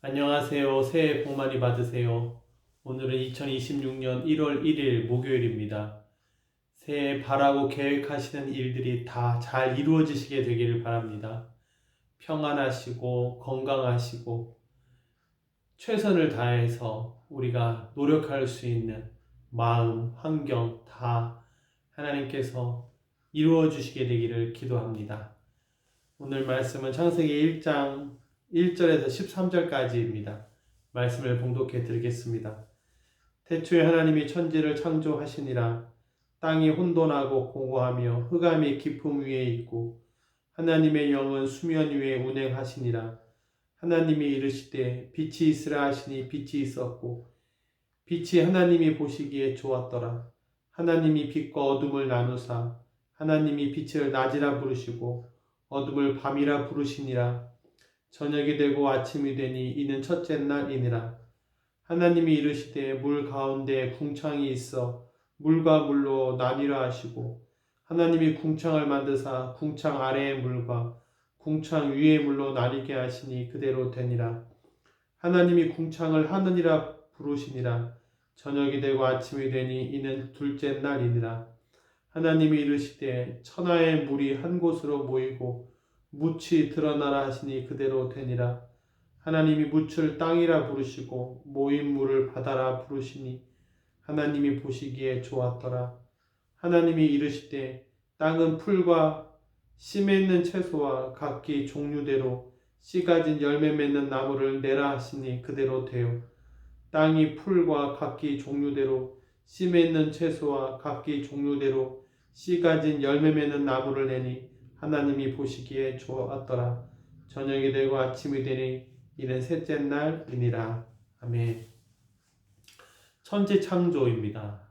안녕하세요. 새해 복 많이 받으세요. 오늘은 2026년 1월 1일 목요일입니다. 새해 바라고 계획하시는 일들이 다 잘 이루어지시게 되기를 바랍니다. 평안하시고 건강하시고 최선을 다해서 우리가 노력할 수 있는 마음, 환경 다 하나님께서 이루어 주시게 되기를 기도합니다. 오늘 말씀은 창세기 1장 1절에서 13절까지입니다. 말씀을 봉독해 드리겠습니다. 태초에 하나님이 천지를 창조하시니라. 땅이 혼돈하고 공허하며 흑암이 깊음 위에 있고 하나님의 영은 수면 위에 운행하시니라. 하나님이 이르시되 빛이 있으라 하시니 빛이 있었고 빛이 하나님이 보시기에 좋았더라. 하나님이 빛과 어둠을 나누사 하나님이 빛을 낮이라 부르시고 어둠을 밤이라 부르시니라. 저녁이 되고 아침이 되니 이는 첫째 날이니라. 하나님이 이르시되 물 가운데 궁창이 있어 물과 물로 나뉘라 하시고 하나님이 궁창을 만드사 궁창 아래의 물과 궁창 위의 물로 나뉘게 하시니 그대로 되니라. 하나님이 궁창을 하늘이라 부르시니라. 저녁이 되고 아침이 되니 이는 둘째 날이니라. 하나님이 이르시되 천하의 물이 한 곳으로 모이고 묻이 드러나라 하시니 그대로 되니라. 하나님이 묻을 땅이라 부르시고 모인 물을 바다라 부르시니 하나님이 보시기에 좋았더라. 하나님이 이르시되 땅은 풀과 씨 맺는 채소와 각기 종류대로 씨 가진 열매 맺는 나무를 내라 하시니 그대로 되어 땅이 풀과 각기 종류대로 씨 맺는 채소와 각기 종류대로 씨 가진 열매 맺는 나무를 내니 하나님이 보시기에 좋았더라. 저녁이 되고 아침이 되니 이는 셋째 날이니라. 아멘. 천지 창조입니다.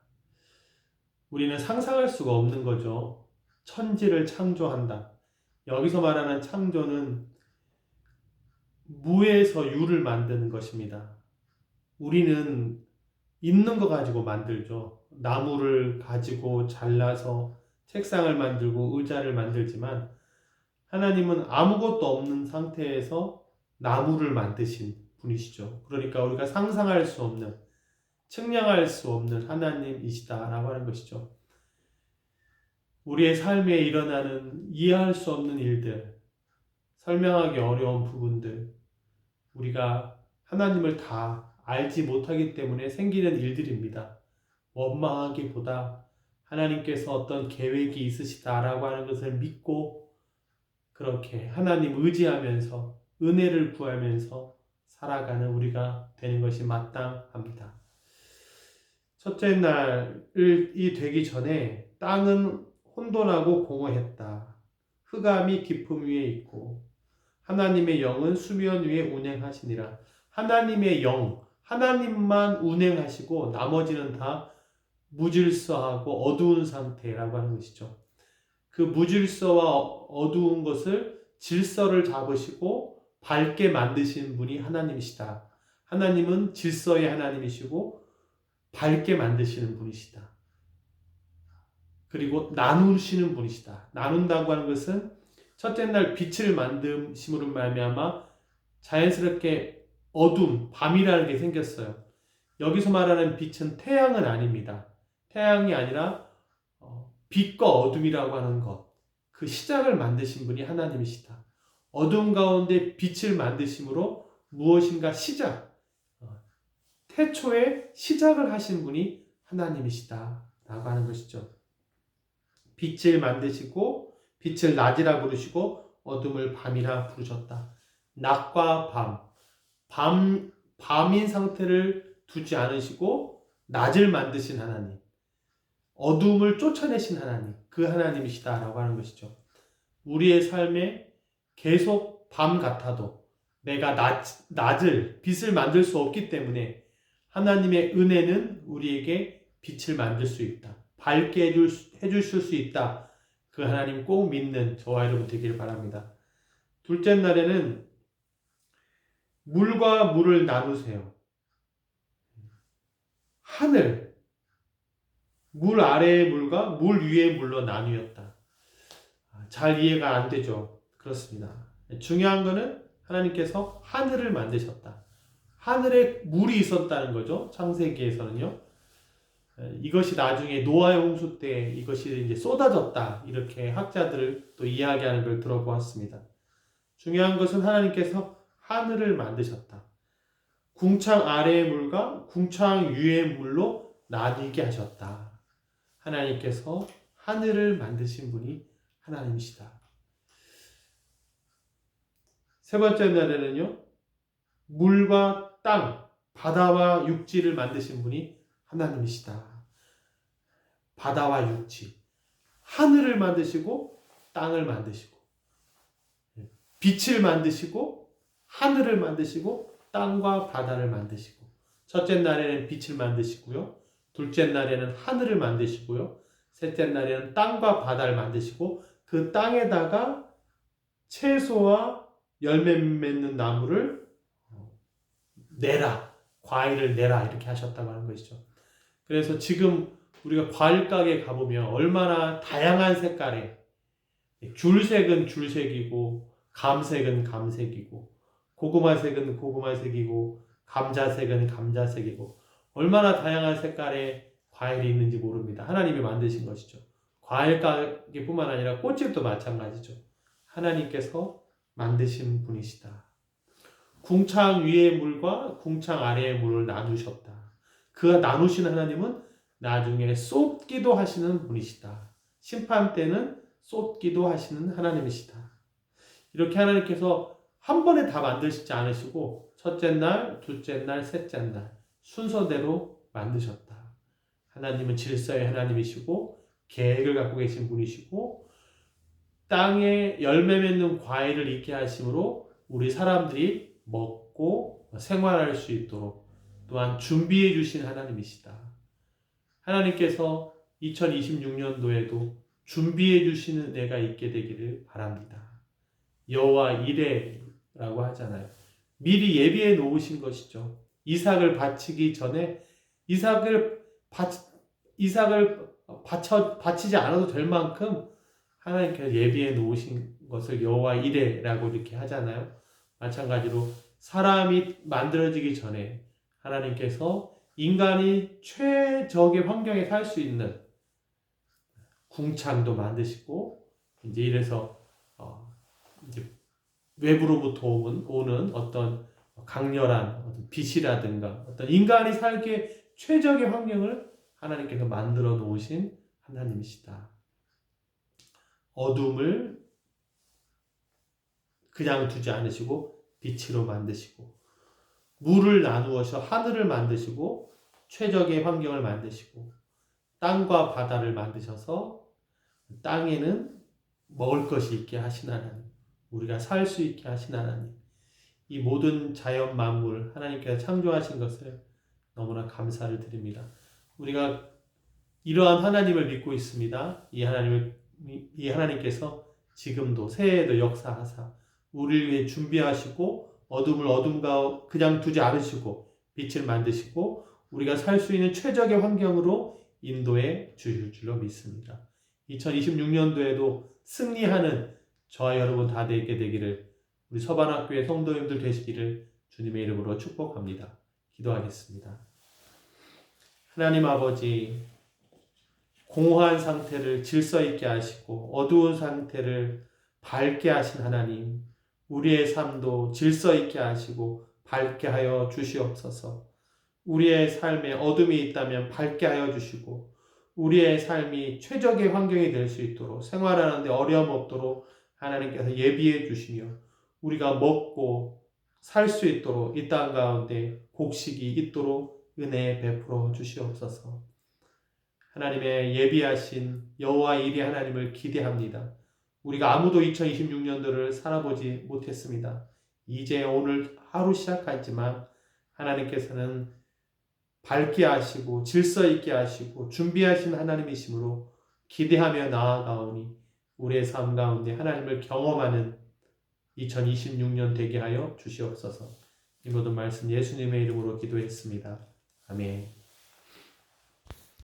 우리는 상상할 수가 없는 거죠. 천지를 창조한다. 여기서 말하는 창조는 무에서 유를 만드는 것입니다. 우리는 있는 거 가지고 만들죠. 나무를 가지고 잘라서 책상을 만들고 의자를 만들지만 하나님은 아무것도 없는 상태에서 나무를 만드신 분이시죠. 그러니까 우리가 상상할 수 없는, 측량할 수 없는 하나님이시다라고 하는 것이죠. 우리의 삶에 일어나는 이해할 수 없는 일들, 설명하기 어려운 부분들, 우리가 하나님을 다 알지 못하기 때문에 생기는 일들입니다. 원망하기보다 하나님께서 어떤 계획이 있으시다라고 하는 것을 믿고 그렇게 하나님 의지하면서 은혜를 구하면서 살아가는 우리가 되는 것이 마땅합니다. 첫째 날이 되기 전에 땅은 혼돈하고 공허했다. 흑암이 깊음 위에 있고 하나님의 영은 수면 위에 운행하시니라. 하나님의 영, 하나님만 운행하시고 나머지는 다 무질서하고 어두운 상태라고 하는 것이죠. 그 무질서와 어두운 것을 질서를 잡으시고 밝게 만드시는 분이 하나님이시다. 하나님은 질서의 하나님이시고 밝게 만드시는 분이시다. 그리고 나누시는 분이시다. 나눈다고 하는 것은 첫째 날 빛을 만드심으로 말미암아 자연스럽게 어둠, 밤이라는 게 생겼어요. 여기서 말하는 빛은 태양은 아닙니다. 태양이 아니라 빛과 어둠이라고 하는 것, 그 시작을 만드신 분이 하나님이시다. 어둠 가운데 빛을 만드심으로 무엇인가 시작, 태초에 시작을 하신 분이 하나님이시다 라고 하는 것이죠. 빛을 만드시고 빛을 낮이라 부르시고 어둠을 밤이라 부르셨다. 낮과 밤인 상태를 두지 않으시고 낮을 만드신 하나님, 어둠을 쫓아내신 하나님, 그 하나님이시다라고 하는 것이죠. 우리의 삶에 계속 밤 같아도 내가 낮을, 빛을 만들 수 없기 때문에 하나님의 은혜는 우리에게 빛을 만들 수 있다. 밝게 해주실 수 있다. 그 하나님 꼭 믿는 저와 여러분 되기를 바랍니다. 둘째 날에는 물과 물을 나누세요. 하늘, 물 아래의 물과 물 위의 물로 나뉘었다. 잘 이해가 안 되죠. 그렇습니다. 중요한 것은 하나님께서 하늘을 만드셨다. 하늘에 물이 있었다는 거죠. 창세기에서는요. 이것이 나중에 노아의 홍수 때 이것이 이제 쏟아졌다. 이렇게 학자들을 또 이야기하는 걸 들어보았습니다. 중요한 것은 하나님께서 하늘을 만드셨다. 궁창 아래의 물과 궁창 위의 물로 나뉘게 하셨다. 하나님께서 하늘을 만드신 분이 하나님이시다. 세 번째 날에는요, 물과 땅, 바다와 육지를 만드신 분이 하나님이시다. 바다와 육지, 하늘을 만드시고 땅을 만드시고 빛을 만드시고 하늘을 만드시고 땅과 바다를 만드시고 첫째 날에는 빛을 만드시고요. 둘째 날에는 하늘을 만드시고요. 셋째 날에는 땅과 바다를 만드시고 그 땅에다가 채소와 열매 맺는 나무를 내라, 과일을 내라 이렇게 하셨다고 하는 것이죠. 그래서 지금 우리가 과일 가게에 가보면 얼마나 다양한 색깔의 귤색은 귤색이고 감색은 감색이고 고구마색은 고구마색이고 감자색은 감자색이고 얼마나 다양한 색깔의 과일이 있는지 모릅니다. 하나님이 만드신 것이죠. 과일 가게뿐만 아니라 꽃집도 마찬가지죠. 하나님께서 만드신 분이시다. 궁창 위의 물과 궁창 아래의 물을 나누셨다. 그 나누신 하나님은 나중에 쏟기도 하시는 분이시다. 심판 때는 쏟기도 하시는 하나님이시다. 이렇게 하나님께서 한 번에 다 만드시지 않으시고 첫째 날, 둘째 날, 셋째 날 순서대로 만드셨다. 하나님은 질서의 하나님이시고 계획을 갖고 계신 분이시고 땅에 열매 맺는 과일을 있게 하심으로 우리 사람들이 먹고 생활할 수 있도록 또한 준비해 주신 하나님이시다. 하나님께서 2026년도에도 준비해 주시는 은혜가 있게 되기를 바랍니다. 여호와 이레라고 하잖아요. 미리 예비해 놓으신 것이죠. 이삭을 바치기 전에 이삭을 바치지 않아도 될 만큼 하나님께서 예비해 놓으신 것을 여호와 이레라고 이렇게 하잖아요. 마찬가지로 사람이 만들어지기 전에 하나님께서 인간이 최적의 환경에 살 수 있는 궁창도 만드시고 이제 이래서 이제 외부로부터 오는 어떤 강렬한 어떤 빛이라든가 어떤 인간이 살기에 최적의 환경을 하나님께서 만들어 놓으신 하나님이시다. 어둠을 그냥 두지 않으시고 빛으로 만드시고 물을 나누어서 하늘을 만드시고 최적의 환경을 만드시고 땅과 바다를 만드셔서 땅에는 먹을 것이 있게 하신 하나님, 우리가 살 수 있게 하신 하나님, 이 모든 자연 만물 하나님께서 창조하신 것을 너무나 감사를 드립니다. 우리가 이러한 하나님을 믿고 있습니다. 이 하나님께서 지금도 새해에도 역사하사 우리를 위해 준비하시고 어둠을 어둠과 그냥 두지 않으시고 빛을 만드시고 우리가 살 수 있는 최적의 환경으로 인도해 주실 줄로 믿습니다. 2026년도에도 승리하는 저와 여러분 다 되게 되기를 우리 서반학교의 성도님들 되시기를 주님의 이름으로 축복합니다. 기도하겠습니다. 하나님 아버지, 공허한 상태를 질서 있게 하시고 어두운 상태를 밝게 하신 하나님, 우리의 삶도 질서 있게 하시고 밝게 하여 주시옵소서. 우리의 삶에 어둠이 있다면 밝게 하여 주시고 우리의 삶이 최적의 환경이 될 수 있도록 생활하는 데 어려움 없도록 하나님께서 예비해 주시며 우리가 먹고 살 수 있도록 이 땅 가운데 곡식이 있도록 은혜 베풀어 주시옵소서. 하나님의 예비하신 여호와 이레 하나님을 기대합니다. 우리가 아무도 2026년도를 살아보지 못했습니다. 이제 오늘 하루 시작했지만 하나님께서는 밝게 하시고 질서 있게 하시고 준비하신 하나님이시므로 기대하며 나아가오니 우리의 삶 가운데 하나님을 경험하는 2026년 되게 하여 주시옵소서. 이 모든 말씀 예수님의 이름으로 기도했습니다. 아멘.